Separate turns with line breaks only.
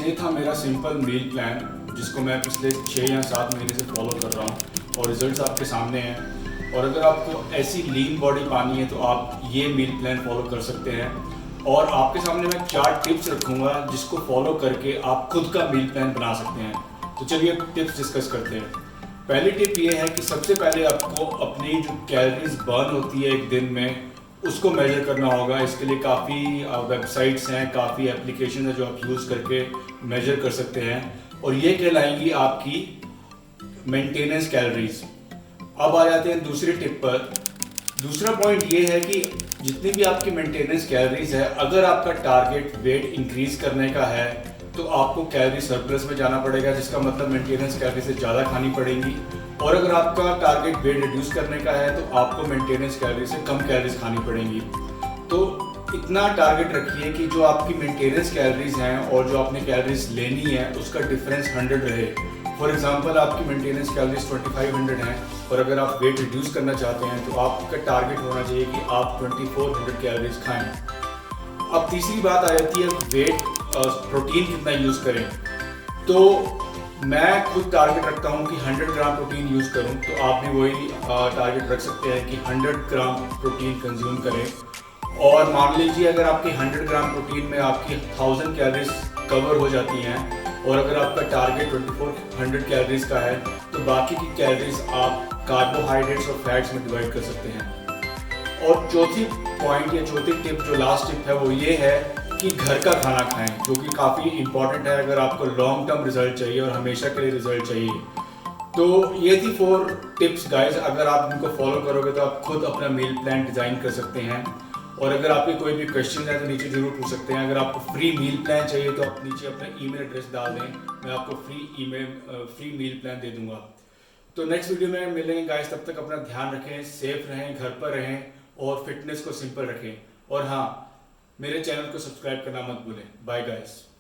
ये था मेरा सिंपल मील प्लान जिसको मैं पिछले 6 या 7 महीने से फॉलो कर रहा हूँ और रिजल्ट्स आपके सामने हैं। और अगर आपको ऐसी लीन बॉडी पानी है तो आप ये मील प्लान फॉलो कर सकते हैं। और आपके सामने मैं 4 टिप्स रखूँगा जिसको फॉलो करके आप खुद का मील प्लान बना सकते हैं। तो चलिए टिप्स डिस्कस करते हैं। पहली टिप ये है कि सबसे पहले आपको अपनी जो कैलोरीज बर्न होती है एक दिन में उसको मेजर करना होगा। इसके लिए काफ़ी वेबसाइट्स हैं, काफ़ी एप्लीकेशन है जो आप यूज़ करके मेजर कर सकते हैं और ये कहलाएंगी आपकी मेंटेनेंस कैलोरीज। अब आ जाते हैं दूसरी टिप पर। दूसरा पॉइंट ये है कि जितनी भी आपकी मेंटेनेंस कैलोरीज है, अगर आपका टारगेट वेट इंक्रीज करने का है तो आपको कैलोरी सरप्लस में जाना पड़ेगा, जिसका मतलब मेंटेनेंस कैलोरी से ज़्यादा खानी पड़ेंगी। और अगर आपका टारगेट वेट रिड्यूस करने का है तो आपको मेंटेनेंस कैलोरी से कम कैलोरीज खानी पड़ेंगी। तो इतना टारगेट रखिए कि जो आपकी मेंटेनेंस कैलोरीज हैं और जो आपने कैलोरीज लेनी है उसका डिफरेंस 100 रहे। फॉर एग्जांपल आपकी मेंटेनेंस कैलोरीज 2500 हैं और अगर आप वेट रिड्यूस करना चाहते हैं तो आपका टारगेट होना चाहिए कि आप 2400 कैलोरीज खाएं। अब तीसरी बात आ जाती है वेट प्रोटीन कितना यूज़ करें। तो मैं खुद टारगेट रखता हूँ कि 100 ग्राम प्रोटीन यूज़ करूँ, तो आप भी वही टारगेट रख सकते हैं कि 100 ग्राम प्रोटीन कंज्यूम करें। और मान लीजिए अगर आपके 100 ग्राम प्रोटीन में आपकी 1000 कैलोरीज कवर हो जाती हैं और अगर आपका टारगेट 2400 कैलोरीज का है तो बाकी की कैलोरीज आप कार्बोहाइड्रेट्स और फैट्स में डिवाइड कर सकते हैं। और चौथी पॉइंट या चौथी टिप जो लास्ट टिप है वो ये है कि घर का खाना खाएं, जो कि काफ़ी इंपॉर्टेंट है अगर आपको लॉन्ग टर्म रिजल्ट चाहिए और हमेशा के लिए रिजल्ट चाहिए। तो ये थी 4 टिप्स गाइस। अगर आप इनको फॉलो करोगे तो आप खुद अपना मील प्लान डिज़ाइन कर सकते हैं। और अगर आपके कोई भी क्वेश्चन है तो नीचे जरूर पूछ सकते हैं। अगर आपको फ्री मील प्लान चाहिए तो आप नीचे अपना ईमेल एड्रेस डाल दें, मैं आपको फ्री मील प्लान दे दूंगा। तो नेक्स्ट वीडियो में मिलेंगे गाइस, तब तक अपना ध्यान रखें, सेफ रहें, घर पर रहें और फिटनेस को सिंपल रखें। और हाँ, मेरे चैनल को सब्सक्राइब करना मत भूलें। Bye guys.